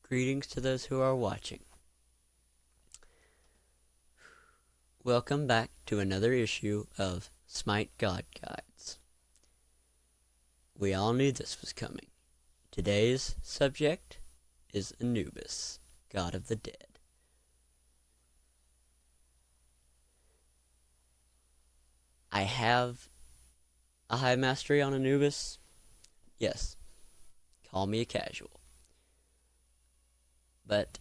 Greetings to those who are watching. Welcome back to another issue of SMITE God Guides. We all knew this was coming. Today's subject is Anubis, God of the Dead. I have a high mastery on Anubis. Yes, call me a casual. But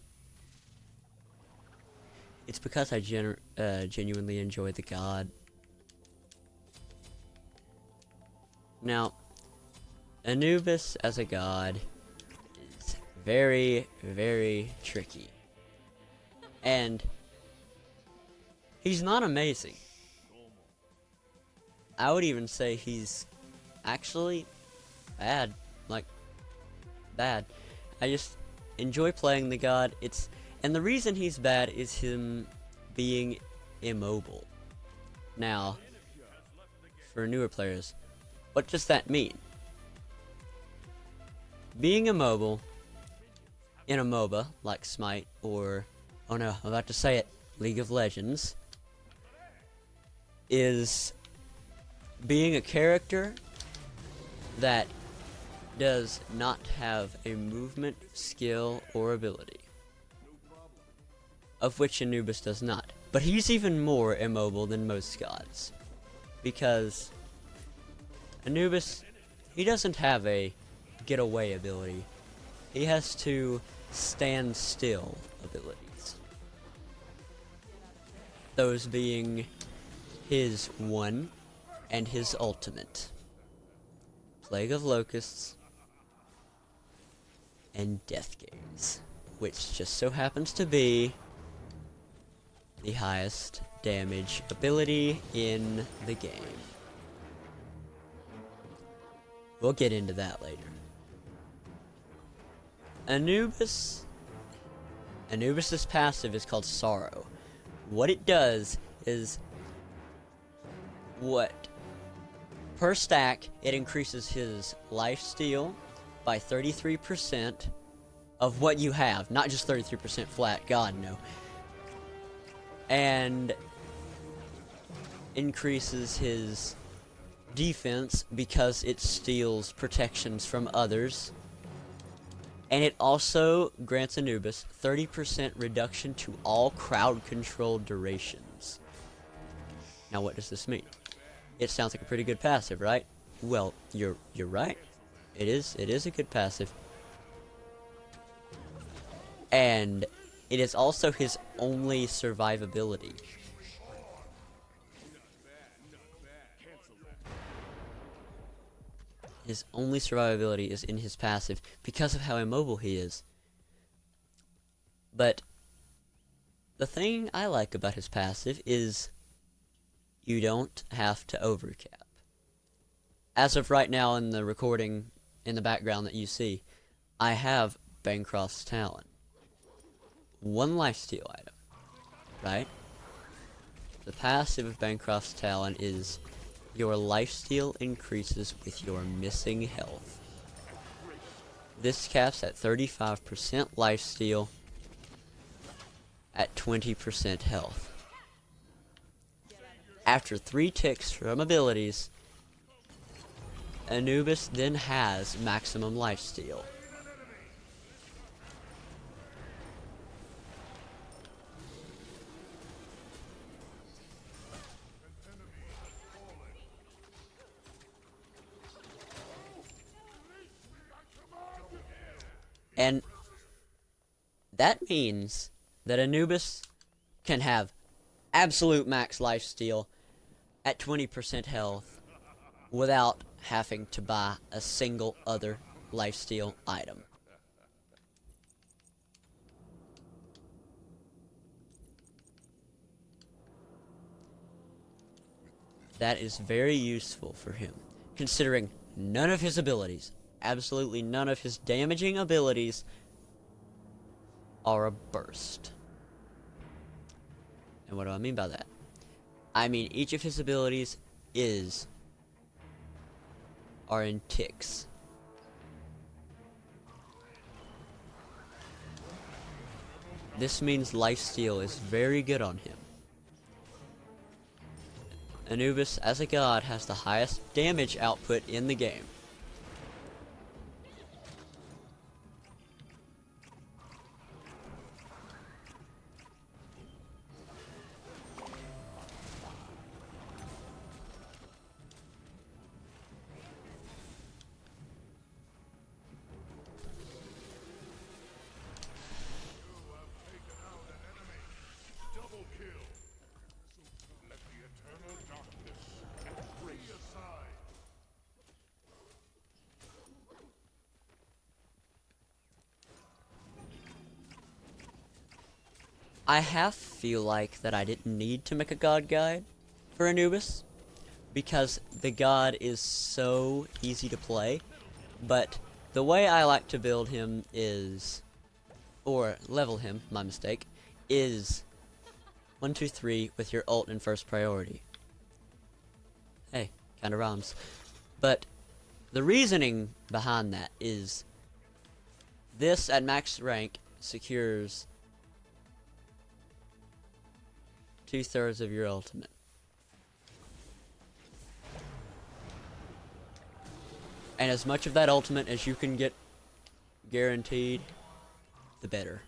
it's because I genuinely enjoy the god. Now, Anubis as a god is very, very tricky. And he's not amazing. I would even say he's actually bad. Like, bad. I just enjoy playing the god. And the reason he's bad is him being immobile. Now, for newer players, what does that mean? Being immobile in a MOBA like SMITE or, oh no, I'm about to say it, League of Legends, is being a character that does not have a movement, skill, or ability, of which Anubis does not. But he's even more immobile than most gods, because Anubis, he doesn't have a getaway ability. He has to stand still abilities. Those being his 1 and his ultimate. Plague of Locusts and Death Gaze, which just so happens to be the highest damage ability in the game. We'll get into that later. Anubis's passive is called Sorrow. What it does is, per stack, it increases his lifesteal by 33% of what you have. Not just 33% flat, god no. And increases his defense because it steals protections from others. And it also grants Anubis 30% reduction to all crowd control durations. Now what does this mean? It sounds like a pretty good passive, right? Well, you're right. It is a good passive. And it is also his only survivability. His only survivability is in his passive because of how immobile he is. But the thing I like about his passive is you don't have to overcap. As of right now in the recording in the background that you see, I have Bancroft's Talon. 1 lifesteal item, right? The passive of Bancroft's Talon is your lifesteal increases with your missing health. This caps at 35% lifesteal at 20% health. After 3 ticks from abilities, Anubis then has maximum lifesteal. And that means that Anubis can have absolute max lifesteal at 20% health without having to buy a single other lifesteal item. That is very useful for him, considering none of his abilities, absolutely none of his damaging abilities, are a burst. And what do I mean by that? I mean each of his abilities are in ticks. This means lifesteal is very good on him. Anubis, as a god, has the highest damage output in the game. I half feel like that I didn't need to make a god guide for Anubis, because the god is so easy to play, but the way I like to build him is, or level him, my mistake, is 1, 2, 3 with your ult in first priority. Hey, kinda rhymes. But the reasoning behind that is this at max rank secures 2/3 of your ultimate. And as much of that ultimate as you can get guaranteed, the better.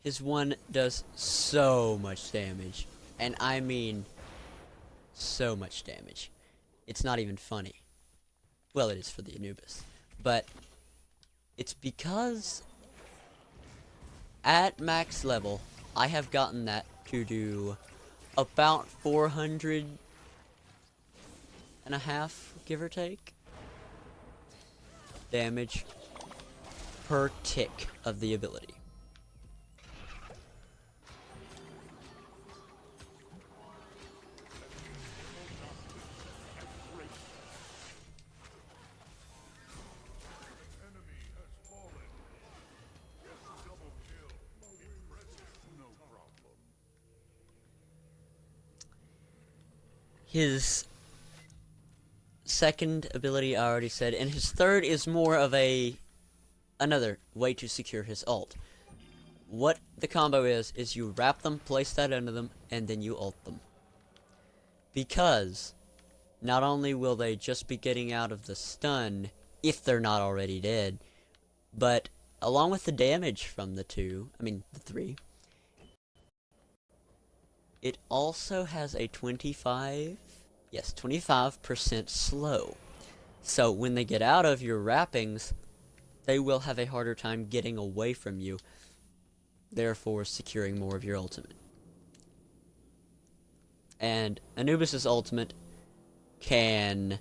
His one does so much damage. And I mean so much damage. It's not even funny. Well, it is for the Anubis. But it's because at max level, I have gotten that to do about 400.5, give or take, damage per tick of the ability. His second ability I already said, and his third is more of another way to secure his ult. What the combo is you wrap them, place that under them, and then you ult them. Because not only will they just be getting out of the stun, if they're not already dead, but along with the damage from the three, it also has a 25% slow. So when they get out of your wrappings, they will have a harder time getting away from you, therefore securing more of your ultimate. And Anubis's ultimate can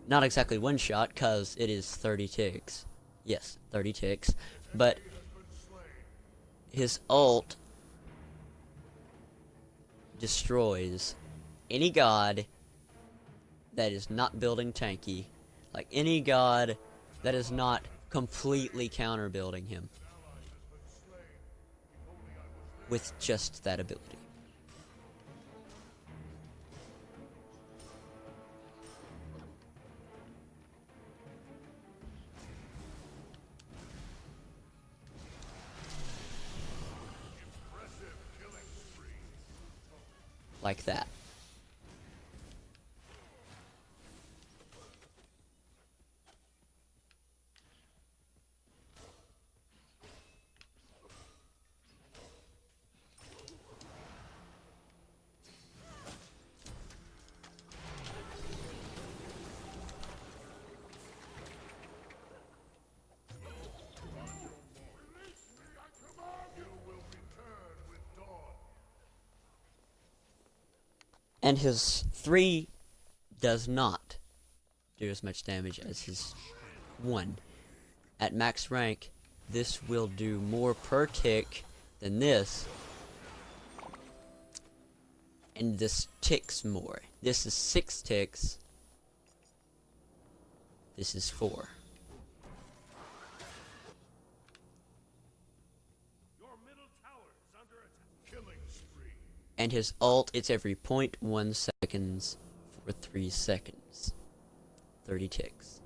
not exactly one shot, cause it is 30 ticks. Yes, 30 ticks. But his ult destroys any god that is not building tanky, like any god that is not completely counter building him with just that ability. Like that. And his 3 does not do as much damage as his 1. At max rank, this will do more per tick than this. And this ticks more. This is 6 ticks. This is 4. And his ult, it's every 0.1 seconds for 3 seconds. 30 ticks.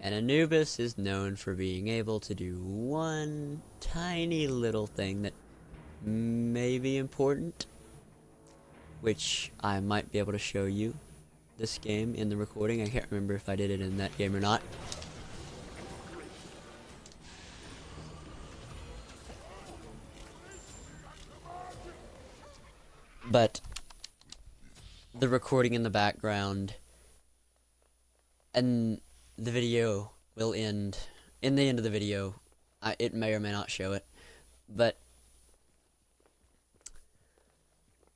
And Anubis is known for being able to do one tiny little thing that may be important, which I might be able to show you this game in the recording. I can't remember if I did it in that game or not. But the recording in the background and the video will end. In the end of the video, it may or may not show it, but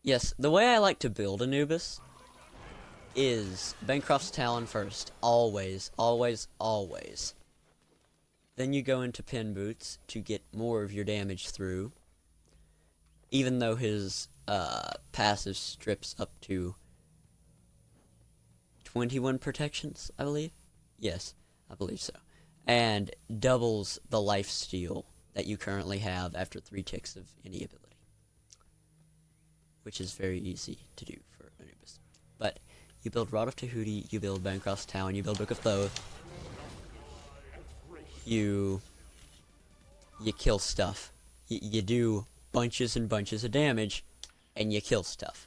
yes, the way I like to build Anubis is Bancroft's Talon first, always, always, always. Then you go into Pin Boots to get more of your damage through, even though his passive strips up to 21 protections, I believe. Yes, I believe so. And doubles the lifesteal that you currently have after 3 ticks of any ability, which is very easy to do for Anubis. But you build Rod of Tahuti, you build Bancroft's Town, you build Book of Thoth, you kill stuff. You do bunches and bunches of damage, and you kill stuff.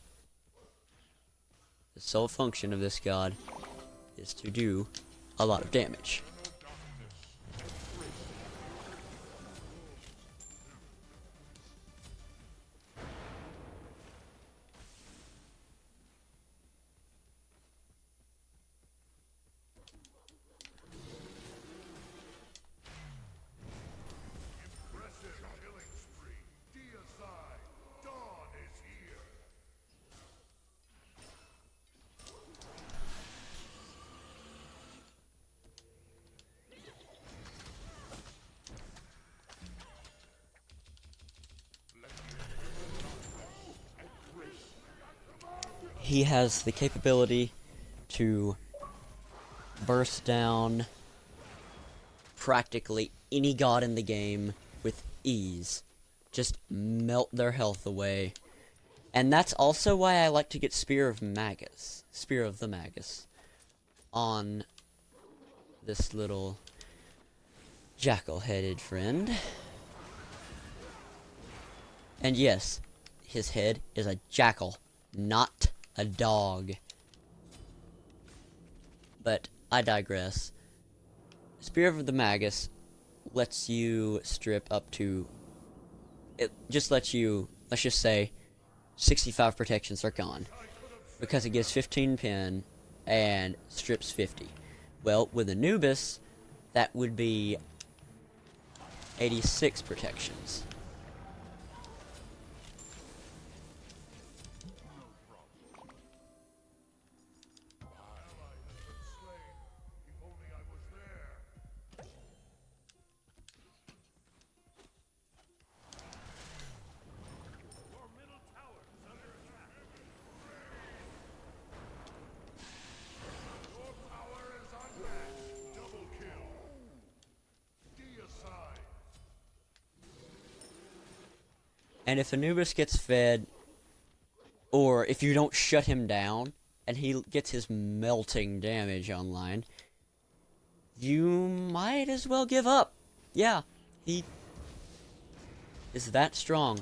The sole function of this god is to do a lot of damage. He has the capability to burst down practically any god in the game with ease. Just melt their health away. And that's also why I like to get Spear of the Magus on this little jackal-headed friend. And yes, his head is a jackal, not a dog. But I digress. Spear of the Magus lets you strip up to... It just lets you, let's just say, 65 protections are gone. Because it gives 15 pin and strips 50. Well, with Anubis, that would be 86 protections. And if Anubis gets fed, or if you don't shut him down, and he gets his melting damage online, you might as well give up. Yeah, he is that strong.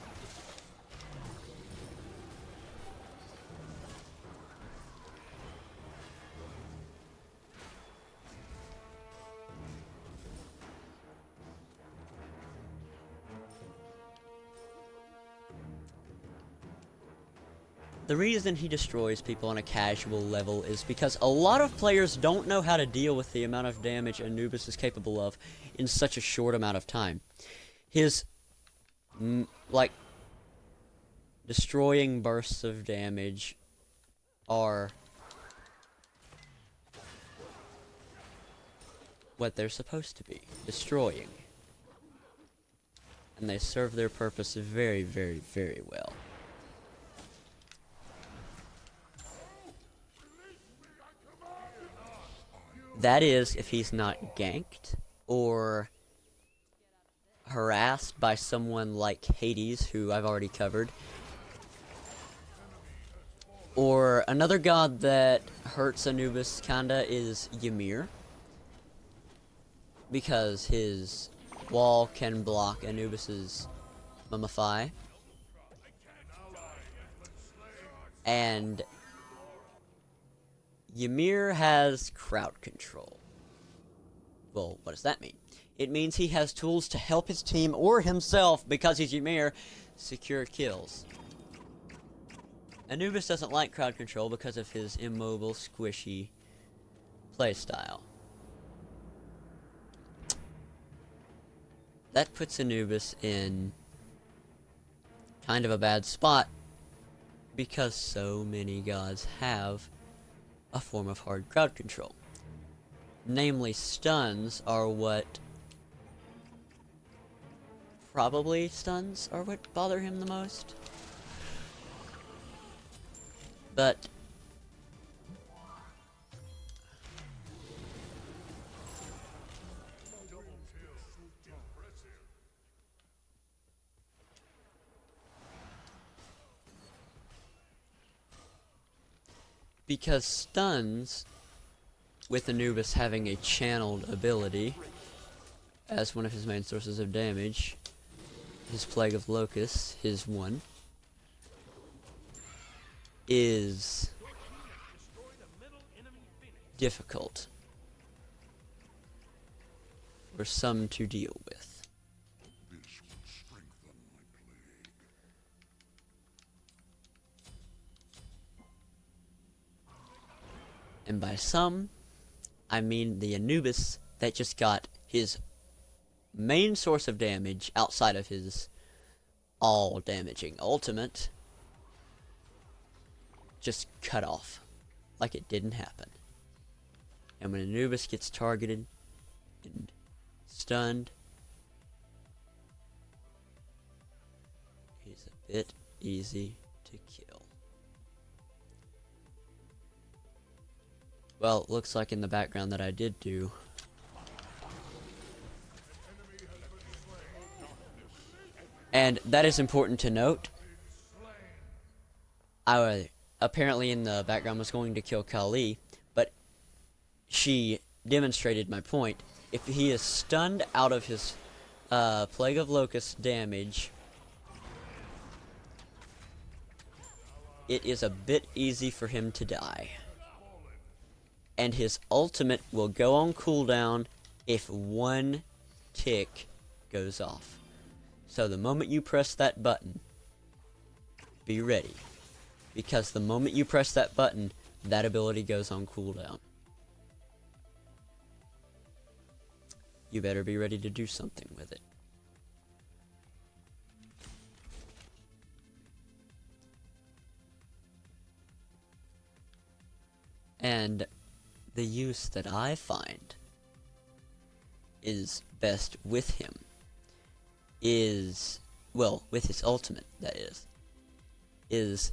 The reason he destroys people on a casual level is because a lot of players don't know how to deal with the amount of damage Anubis is capable of in such a short amount of time. His, like, destroying bursts of damage are what they're supposed to be, destroying. And they serve their purpose very, very, very well. That is, if he's not ganked, or harassed by someone like Hades, who I've already covered. Or another god that hurts Anubis kinda is Ymir. because his wall can block Anubis's Mummify. And Ymir has crowd control. Well, what does that mean? It means he has tools to help his team or himself, because he's Ymir, secure kills. Anubis doesn't like crowd control because of his immobile, squishy playstyle. That puts Anubis in kind of a bad spot, because so many gods have a form of hard crowd control. Namely, stuns are what... Probably stuns are what bother him the most. But... because stuns, with Anubis having a channeled ability as one of his main sources of damage, his Plague of Locusts, his one, is difficult for some to deal with. And by some, I mean the Anubis that just got his main source of damage outside of his all-damaging ultimate just cut off, like it didn't happen. And when Anubis gets targeted and stunned, he's a bit easy to kill. Well, it looks like in the background that I did do. And that is important to note. I apparently in the background was going to kill Kali, but she demonstrated my point. If he is stunned out of his Plague of Locust damage, it is a bit easy for him to die. And his ultimate will go on cooldown if one tick goes off. So the moment you press that button, be ready. Because the moment you press that button, that ability goes on cooldown. You better be ready to do something with it. And the use that I find is best with him is, well, with his ultimate, that is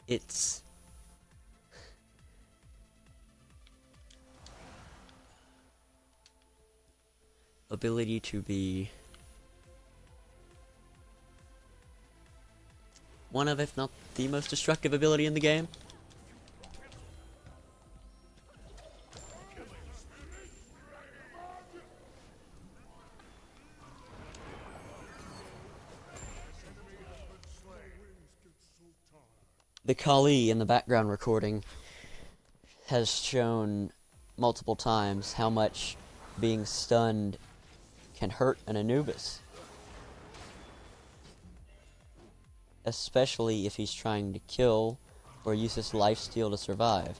its ability to be one of, if not the most destructive ability in the game. The Kali in the background recording has shown multiple times how much being stunned can hurt an Anubis. Especially if he's trying to kill or use his lifesteal to survive.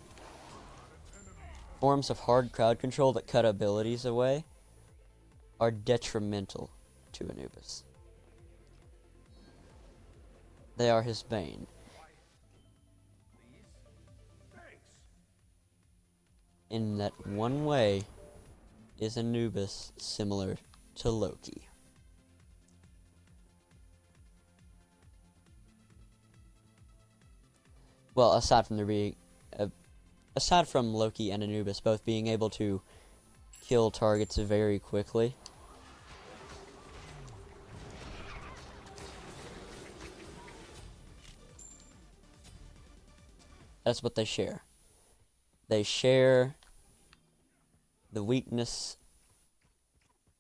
Forms of hard crowd control that cut abilities away are detrimental to Anubis. They are his bane. In that one way, is Anubis similar to Loki. Well, aside from Loki and Anubis both being able to kill targets very quickly, that's what they share. They share the weakness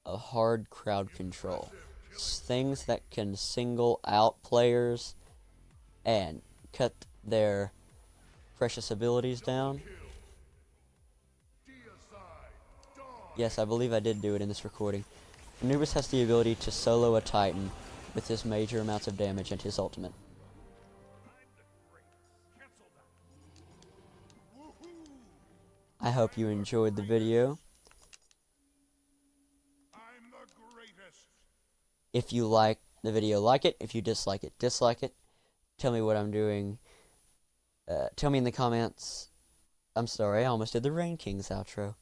of hard crowd control. Things that can single out players and cut their precious abilities down. Yes, I believe I did do it in this recording. Anubis has the ability to solo a Titan with his major amounts of damage and his ultimate. I hope you enjoyed the video. If you like the video, like it. If you dislike it, dislike it. Tell me what I'm doing. Tell me in the comments. I'm sorry, I almost did the Rain King's outro.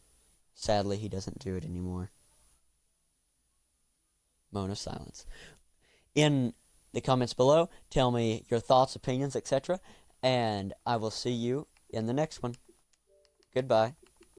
Sadly, he doesn't do it anymore. Moan of silence. In the comments below, tell me your thoughts, opinions, etc. And I will see you in the next one. Goodbye.